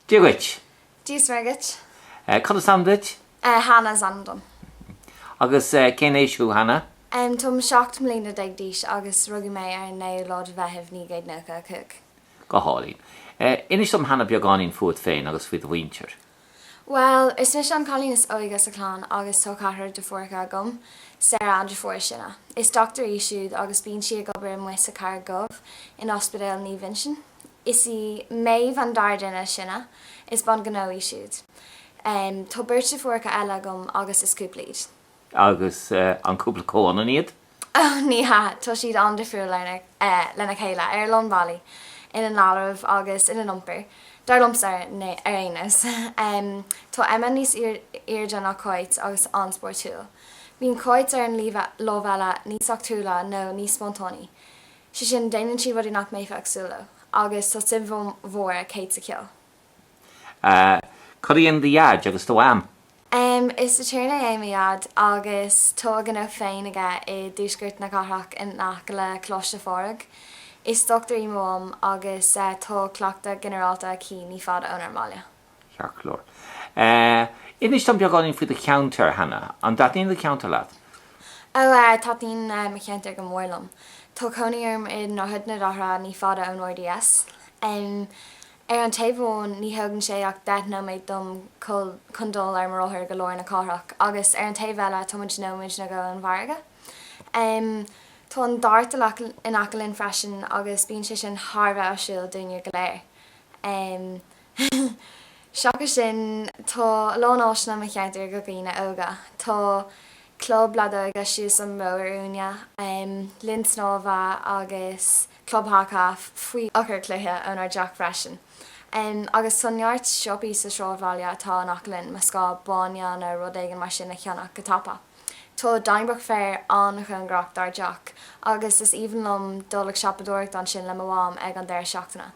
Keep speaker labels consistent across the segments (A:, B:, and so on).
A: Díogait?
B: Dís regit.
A: Cad samdait?
B: Hannah Zandon.
A: Agus cénéisiú Hannah?
B: Tom shocked mlína ag díis agus rugí mé ar né lád bheitheh ní géad nucha cook.
A: Go hálín. Inis Hannah beagáín fuad féin agus fuid winter.
B: Well, is mis an cholín is óigas a chlán agus tó cahar de fuorcha gom, Sarah and fuair sinna. Is Dr. Isúd agus bín si gobar muis a car gov in hospital ní vinsin. Is I mé van dardina sinna, is bon gano Isúd. Tó birte fuorcha eile gom agus is cúplíd.
A: Agus an cúpla cóna iad?
B: Ní ha, tó siad an defriú lena chéile ar Lon Valley, in an láramh agus in an umper. Dar lumsar ar aonas. Tá emma níos irde nach coit agus anspóir túil. Bhín coit ar an lóbheile níos achtrúla nó níos spontáni. Si sin déanann si rudí nach méfeagsúla, agus tá sim mhór céit sa ceol.
A: Codíon de iad agus do am?
B: Is the tuna éimiad agus tó gan féin aige I dúsgurt na carthach in nach le cloiste fórag. Is Dr. Imam agus tó cleachta generalta cí ní fada ónar mália.
A: Seachlór. Inis tam beagáín fuid a counter, Hannah, an datíon the counter lad?
B: Tátín me cheantar go mórlam. Tá coníarm in náthid na dáthra ní fada ón RDS. Ar an taobhón ní thugann sé ach deithna méid dom chundul ar marróthir go leir na carthach, agus ar an taobh tuid nóid na go an bharga. Tá an darta in acalinn freisin agus bíon si sin Harbheith asúil dúine go léir. Seacha sin tá lónáisna me cheantar go gine óga. Tá club lada agus siús an móirúne, linsnóha agus club hacaf faoi ochar cluthe an ar Jack freisin. Agus sonneart siopí sa srábhaile tá an acalinn me scá báine na rudéigen mar sin na cheannach go tapa. Tá dainbach fér an chun grach dar Jack, agus is evenlum dulach siapadúirt an sin le mháam ag an deir seachtainna.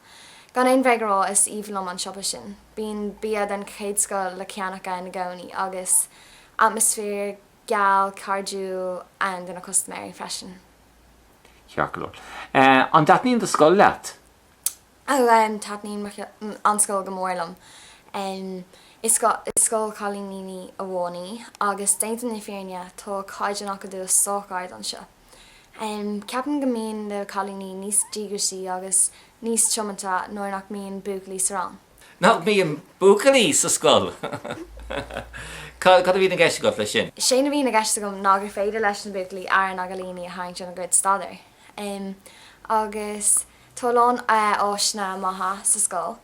B: Gan éon bheithrá is evenlum an siopa sin. Bín biad an chéadscoil le ceannacha na gcónaí agus atmosfér, gal, cardú and in a customary freisin.
A: Seachlór. An datíon de scoil leat?
B: Tánín an scoil go mórlam. Is scoil cholíní a bhánaí agus daintan na féine tá caiideach go dú sócáid an seo. Ceapan go míon le cholíní níos dígursí agus níos tiomanta nóir nach míon bucalí sa rang.
A: Nach míon bucalí sa scoil? Cad a bhí na gceiste go lei sin?
B: Sé na bhí na gceiste gom ná gur féidir leis na bucalí ar an agalíní a haint an grid stadar. Agus tá lán áisna maithe sa scoil.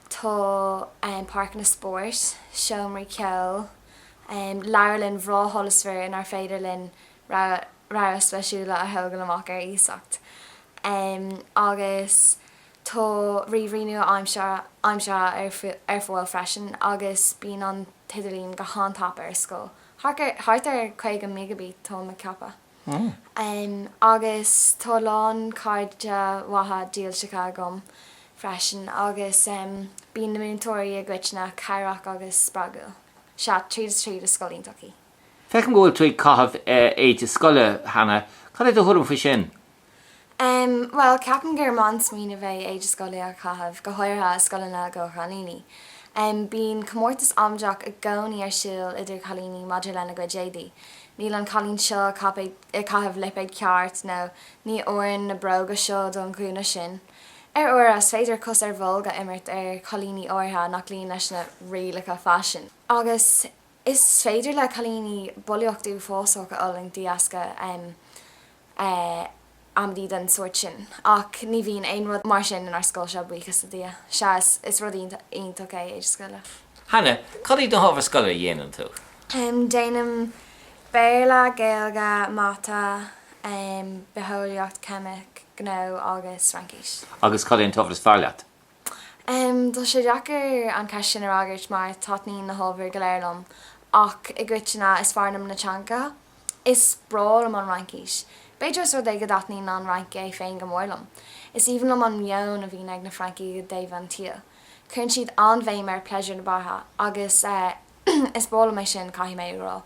B: Tá park na sport, seomraí ceol, leirlinn bhrá holasfir in ar féidirlinn ra speisiúla a thugan amach ar ísacht. Agus tá riomhríú aimse ar fáil freisin agus bíon an tiidirlín go hátapa ar scoil. Thart ar 5 megabit tá me cappa. Agus tá lán caide watha díal Chicago freisin agus bíon na múntóirí a gcuitna cairach agus spragúil. Se tríd a scoilíntaí.
A: Fecin ghfuil tú caithh éid a scoile, Hannah, cad é do thuirm fa sin?
B: Well, ceapan gur man smína bheith éid a scoile a caithh go háirtha scoilena go chalíní. Bíon comórtas amdeach a gcónaí ar siúil idir chalíní maidir lena go JD. Níl an chalín seo caithh lipéid ceart nó ní óin na broga seo don cúna sin. Ar uras féidir cos ar bhóga imirt ar cholíní áirtha nach líon leis na rialacha fashion. Agus is féidir le cholíní bolíochtú fósócha olaing diasca amdí den suirt sin. Ach ní bhíon aon rud mar sin in ar scoil seo buchas a dia. Se is rud ionach é scoile.
A: Hannah, cad í do hábhar scoile dhéanaan tú?
B: Déanam béla, gaelga, mata, beholíocht, chemic, gno agus Frankis.
A: Agus cad éon tohras fear leat?
B: Tá sé deacair an ceist sin ar agairt mar tánín na hóbhar go léirlumm, ach i gcuitina is fearnam na teanga, is brawl am an Frankis. Beidir so go datnín an rank é féin go mórlam. Is even am an mion a bhín ag na Frankie go Dave an tíl. Cún siad an bhéim ar pleasure na bartha, agus is bóla mé sin caihí mé rá.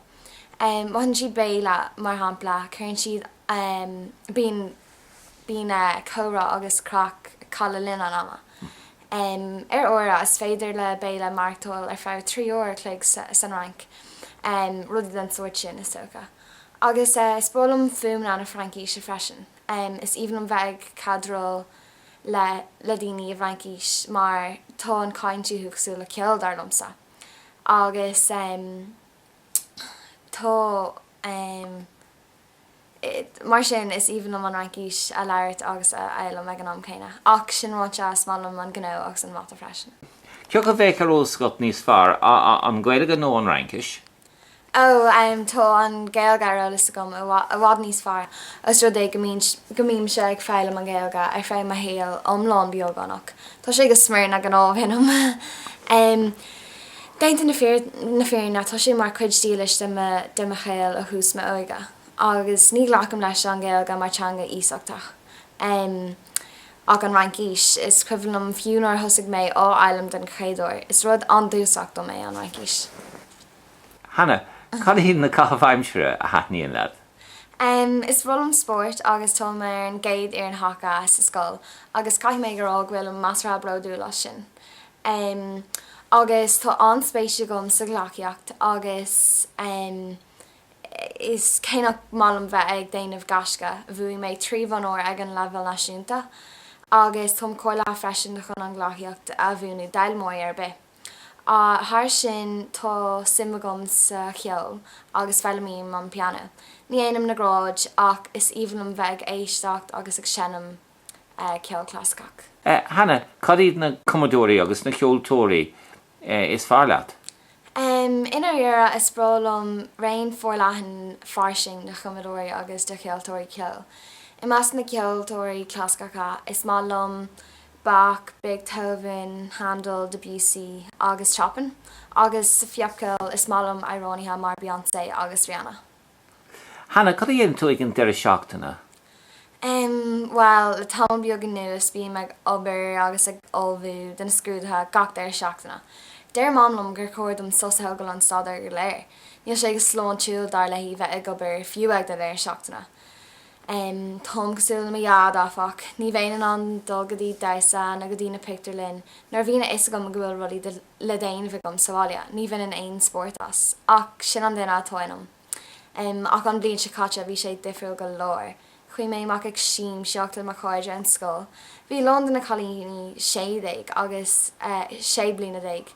B: Mahan siad béile mar hampla, cún siad bín córa agus crack cala lin an ama. Óra is féidir le béile marktóil ar fá 3 óir clog san rank rudí den suirt sin is tócha. Agus spólam fum an na Frankíise freisin. Is even an bheith cadrol le daoine a Frankíis mar tá an caintú thugsú le ceol dar lomsa. Agus tá mar sin is even am an Frankíis a leirt agus eile me an am chéine. Ach sin ráte smálam an gó agus an mata freisin.
A: Ceol go bhéh ar óscot níos fearr an gcuide nó an Frankis?
B: Tá an gaelga is gom a bhád níos fearr. As rud é gomím se ag feilim an gaelga ar fé a héal omlán beagánach. Tá sé go smir na gan ábhinnom. Daint na fearna tá sé mar chuid stílis de me chéal a hús me óige. Agus ní lecham leis an gaelga mar teanga ísachtaach. Ach an Frankíis is cuimhnam fiúnar thusig mé á eilem den chéadúir. Is rud an dúsach do mé an Frankíis.
A: Hannah, cad híad na cathbhaimsere a haithníonn leat?
B: Is bhfuil sport agus tá mar an géad ar an hacha sa scoil, agus caiith mé gur bhfuil an masra broadú lei sin. Agus tá anspéise gom sa ghlaciacht agus is céanach málam bheith ag déanamh gasca bhuaigh mé 3 bhanóir ag an leibhil náisiúnta, agus tom comhairle freisin de chun an ghlaciacht a bhuainú dailmóid ar bith. Thar sin tá simagum sa cheol agus felamím an piano. Ní éanam na gráid ach is even an bheith éisteacht agus ag senam ceol clásicach.
A: Hannah, cad iad na commodóí agus na cheoltóirí is fearr leat?
B: Inar dhearra is brálam raon forleathan farsing na commodóí agus de cheoltóirí ceol. I meas na ceoltóirí cláscacha is málam Bach, Beethoven, Handel, Debussy, agus Chopin, agus sa fiapcail is málam irónithe mar Beyoncé agus Rihanna.
A: Hannah, cad dhéanam tú ag an deire seachtainna?
B: Well, le tám beagán nuas bí meag obair agus ag olbhú den scrúdathe gach deire seachtainna. Deir mámlam gur cuairdum sosathgáil an stadar go léir. Níl sé go slán túil dar le hí bheith ag obair fiú ag de deire seachtainna. Tom gosúil me iad áfach, ní bhéanaan an dulgadí daisa na go dtína picturlinn, nar bhína is gom a gúil rudí le déanamh gom sáile, ní bhín an aon sport as, ach sin an duine atáinm. Ach an bblion se caite bhí sé difriúil go leir. Chuoi mé mac ag síim seachtain mar cháide an scoil. Bhí London na chalíní 6 agus 6 bliana déag,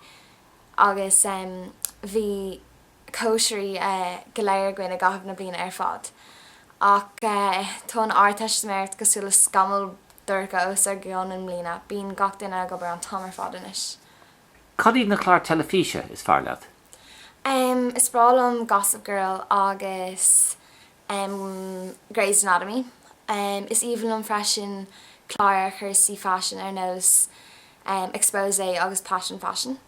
B: agus bhí cóisirí go léir goine gabh na bliana ar fad. Ach tá an áirteist méirt go súla scamal dúrcha os ar gceann an mlína, bíon gach duine go bar an tamar fad inis.
A: Cad iad na chláir telefíse is fearr leat?
B: Is brálam Gossip Girl agus Grey's Anatomy. Is even an freisin chláir chuirsaí fashion ar nós expose agus passion fashion.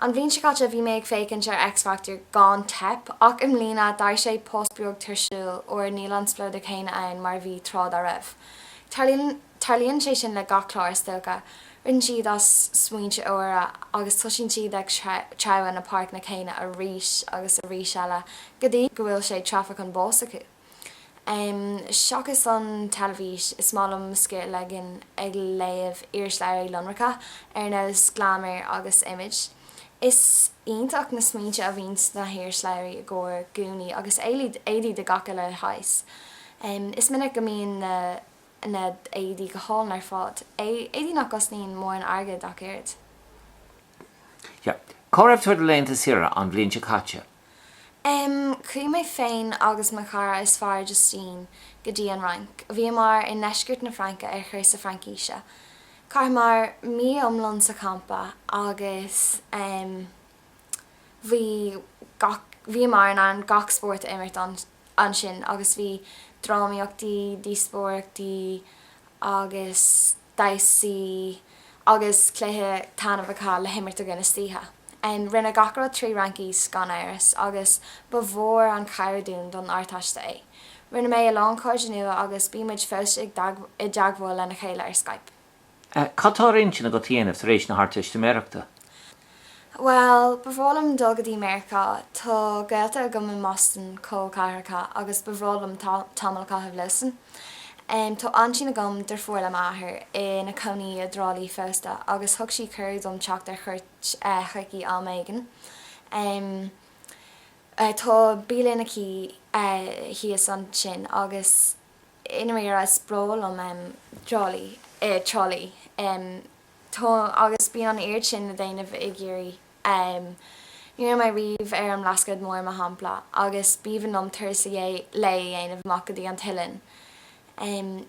B: An bhíonn se caite bhí méid fécinn ar X Factor gán tep, ach im lína dar sé postbeag tarsúil ó níl an splód a chéine ann mar bhí trád a raibh. Tarlíonn sé sin le gach chláir stocha, rinn siad as smuointe óra agus tuisín siad ag treabhain na park na chéine a rís agus a rís eile, go dtí go bhfuil sé traffic an bós acu. Seachas an televís is málam sciil legin ag léamh iarslair lonracha ar nós glamour agus image. Is ionach na smuointe a bhíns na hirsléirí ggóir gúnaí agus éadaí de gacha le hais. Is minic go mbíonn na éadaí go háil ar fád. Éadaí nach gosnaíonn mór an airgid ach éard.
A: Cá raibh tuair léonnta sira an bhliain se caite?
B: Cú mé féin agus mar cara is fearr Justine go dtí an rank. Bhí mar in neiscirt na Franca ar chuir sa Frankíise. Car mar mí omlan sa campa agus bhí mar an gach sport imirt an sin agus bhí drámaíochtaí, díospóireachtaí agus daosaí agus cléithe tanmhacha le himirt a gine stíthe. Rinne gachra 3 rankís gan éiris agus ba bhór an cairidún don áirteasta é. Rinne mé a láncoid nua agus bíimiid fós i deaghfuil lena chéile ar Skype.
A: Catá rinsin go tíanamh tar éis na hartiste Meachta?
B: Well, bhrálam dogadí America tá gailta go in Boston có caircha agus bhrálam tamil caithh lesan. Tá ansí na gom der fuór le maithair na coní a drálaí fósta, agus thug sí cur dom teach ar chuircí á méigen. Tá bílín ací hí san sin agus ina mé a spróil am drálaí tá agus bí an air sin na déanamh i ggéirí. Ní mai riomh ar an lascad mór a hampla, agus bíhan am thusa le dhéanamh macadaí an tilin.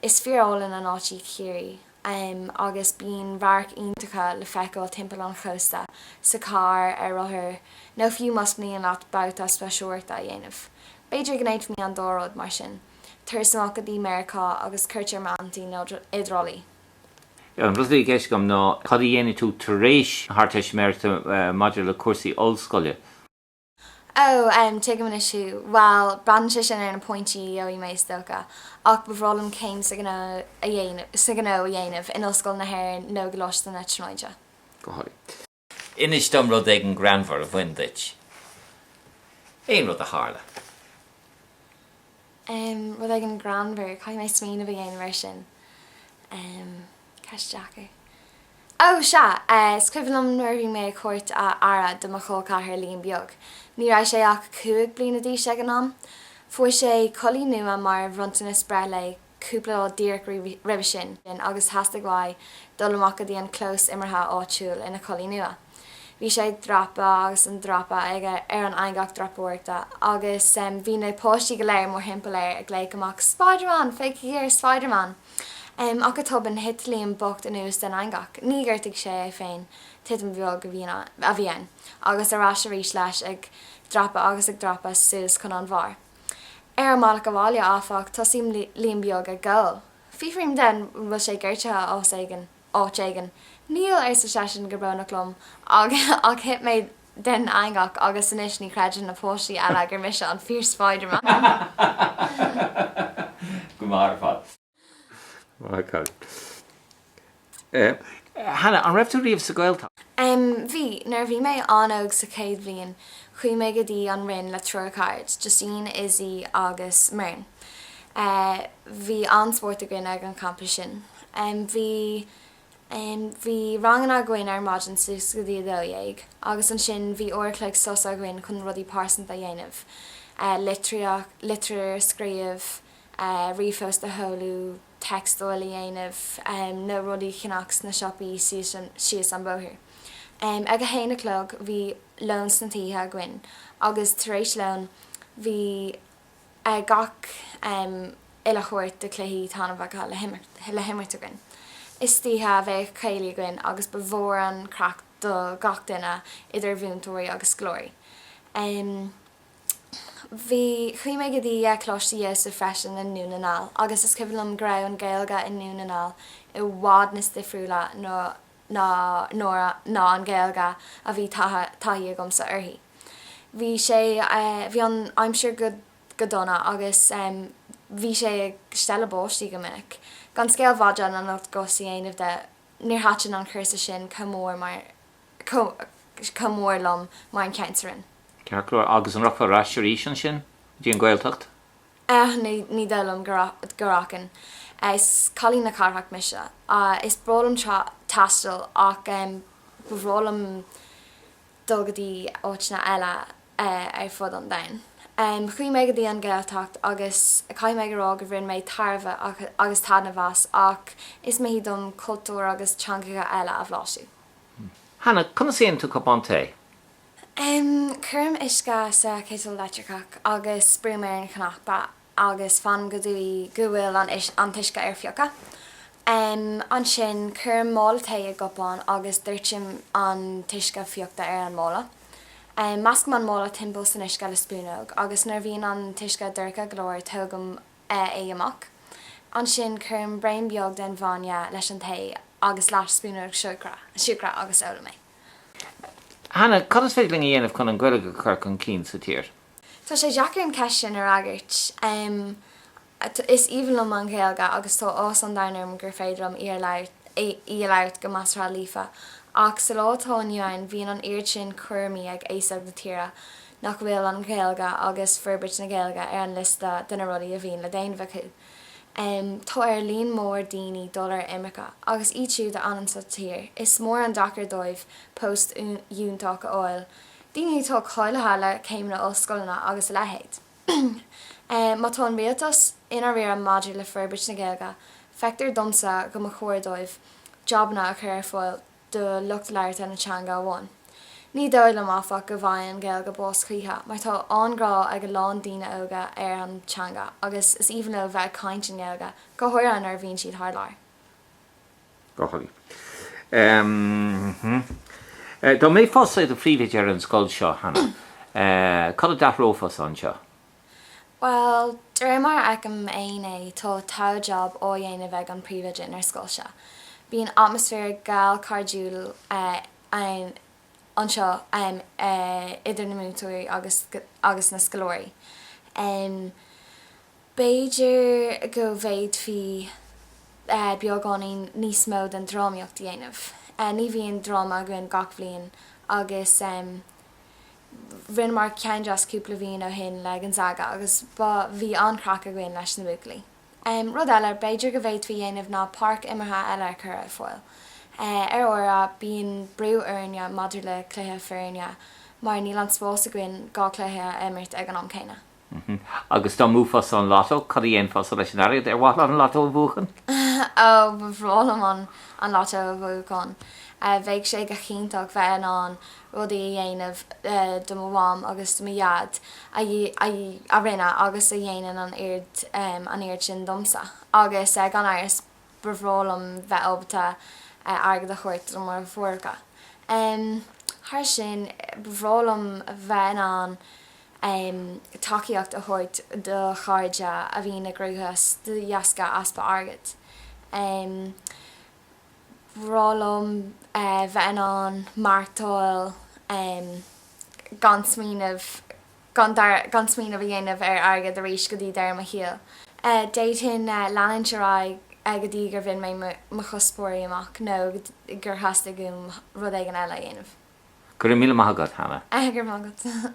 B: Is fearálan an átí chéirí, agus bíon bharc iontacha le feiceáil timpeall an chósta sa car ar rothair nó fiú mascnaí an at bouta speisiúirta a dhéanamh. Beidir gnéid mí an dórád mar sin, thusa macadaí Americá agus cuirtear mantí nó idralaí.
A: An rudí gceis gom ná cad dhéana tú taréis harteis merta maidir le cuasaí ollscoile.
B: Tuigim an isisiú, well, bran sin ar na pointí ó I mééis dócha, ach bhrálam céim sa gná a dhéanamh in ollscoil na hair nó goláiste na tróide.
A: Go háir. Inis dom rud ag an granmhar a bhaindit. Éon rud a hála.
B: Rud ag an granmhar, cai mé smína bh dhéanamh sin. Casteachar. Scribhlam nuir bhí mé cuairt a ara do mo chócathair líon beag. Ní raibh sé ach 5 bliana dí sé an am. Fuair sé colí nua mar bhrontanas bre le cúpla ó díreach ribh sin, agus hasasta gháid dul amachadaí an clós imirtha áitiúil ina colí nua. Bhí sé drapa agus an drapa ag ar an aingach drapúirta, agus bhí na póistí go léir mór himpeléir ag léic amach Spider-Man, feici ar Spider-Man. Ach a tuban hitlíon bocht an ús den aingach. Ní ggurrtaigh sé féin tiit an bheag a bhíon, agus arás a rís leis ag drapa suas chun an bhar. Ar mála go bháile áfach tosím líon beag a ggóil. Fífrim den bhfuil sé ggurrte áit. Níl ar sa sesin go brnach lom ach hit méid den aingach agus inis ní creidir na póistí eile gur mis an fear Spider-Man.
A: Go mar fad. Hannah, an raibh tú riamh sa gailta?
B: Bhí, nar bhí mé anóg sa céad bhliain, chuí mé go dtí an rinn le trúrcard, Justine, Izzy agus Myrn. Bhí anspórt a gine ag an campus sin. Bhí rangan a gcuin ar maidin sus go dtí dóigh, agus an sin bhí orclaigh sos a gcuin chun rudí pársanta a dhéanamh. Literair, scríomh, rifos de holú, textáil dhéanamh, nó rudí chinachs na siopaí sios an bóthir. Ag a héana clog bhí lons na títhe a gcuin, agus taréis lon bhí gach ile chuirt de cléí tanmhacha le himirt a gcuin. Is títhe bheith chéile gcuin agus ba bhór an crack do gach duine idir bhúntóirí agus glóir. Bhí chuí mé go dtí chlóistí sa freisin in núnanáil, agus is cibhlam grá an gailga in núnanáil I bhád na difriúla ná an gailga a bhí taithí gom sa orthaí. Bhí sé bhí an aimsir go donna agus bhí sé ag stelle bóistí go minic. Gan scéal bhaidan an not gosaí aanamh de níor háitin an chuirsa sin cumór lom mar an ceantarin.
A: Cearclór agus an rocha ráisiúí sin? Dí an gailtacht?
B: Ní dulm gorácan. Is colí na carthach mise. Is brolam tastal ach bhrólam dogadí áitna eile ar fud an dain. Chuí mé go dtí an gailtacht agus cai mé gorá go bhríonn méid tarbh agus tána bhas ach is mé dom cultúr agus teangacha eile a bhláisiú.
A: Hannah, conna séon tú cupán té?
B: Curm isca sa cétal leitreach agus brúméir na chnachba agus fan go bhfuil an tuisce ar fiocha. An sin curm mála té a gopán agus dúirtim an tuisce fiochta ar an mála. Masc man mála timpeall san isce le spúnóg agus nar bhíon an tuisce dúircha glóir tógam é amach. An sin curm brain beag den bhaine leis an té agus leis spúnóg siúcra agus óla mé.
A: Hannah, cad is féidir dhéanamh chun an gcuilige chu chun cín sa tír?
B: Tá sé deacair an ceis sin ar agart. Is íbhalm an chéalga agus tá ás an dainarm gur féidirm í leirt go masrá lífa. Ach sa látá nniuin bhíon an irid sin cuirmí ag éasag na tíra nach bhfuil an chéalga agus furbert na chéalga ar an lista duna rudaí a bhíon le déanamh acu. Tá líon mór daoine dul imimecha, agus iad siúd an sa tír. Is mór an dachar dóibh post úntaach áil. Daoine tá choilethe céim na oscailna agus lehéid. Má tá rialtas inar réir an maidir le furbait na Gaeilge, feictar domsa go mo chóirdóibh jobna a chur fáil do lucht leirta na teanga amháin. Ní dóil am áfach go bhain Gaeilge bós chutha, mar tá anrá ag go lán daoine óga ar an teanga, agus is even ó bheith caint an Gaeilge, go háir an ar bhíonn siad thar leir.
A: Gochaí. Dá mé fásaid a phríomhid ar an scoil seo, Hannah. Cad a dathrófas an seo?
B: Well, dúir mar agam é tá tá job ó dhéanamh ag an príomhid in ar scoil seo. Bhíon atmosfér gáil cardúil anseo idir na mútúirí agus na scolóirí. Beidir go bhéid fi beagán níos mó den drámaíocht dhéanamh. Ní bhíon drama goin gach bhliain agus rinne mar cean just cúpla bhíon ó hin le Gonzaga agus ba bhí ancracha goin leis na buaclaí. Rud eile beidir go bhéid fi dhéanamh ná parc imirtha eile chur a fáil. Ar óra bíon brú airne madidir le cluthe fearne, mar níl an spósa goin gá cluthe imirt ag an am céine.
A: Agus dá múfas an látó, cad í éonfas leis an airad ar bhil an látó bhuachan?
B: Ó, bhrálam an látó bhuachan. Bheidh sé go chinntaach bheith an rudaí a dhéanamh do bhám agus do iad a rinne agus a dhéanaan an iard sin domsa. Agus gan airs bhrálam bheith obta agad a chuirt do mar bhórcha. Thar sin bhrálam bheith an takeíocht a chuirt do chairde a bhí na grúthas do dheasca aspa agat. Bhrálam bheith an martáil gan smíanamh a dhéanamh ar agad a rís go dtí deir a hial. Déithin leananseráid go dtí gur bhíonn mé mo chuspóirí amach nó gur hasasta gom rud ag an eile dhéanamh.
A: Gur míle maithagad, Hannah.
B: Gur mágad.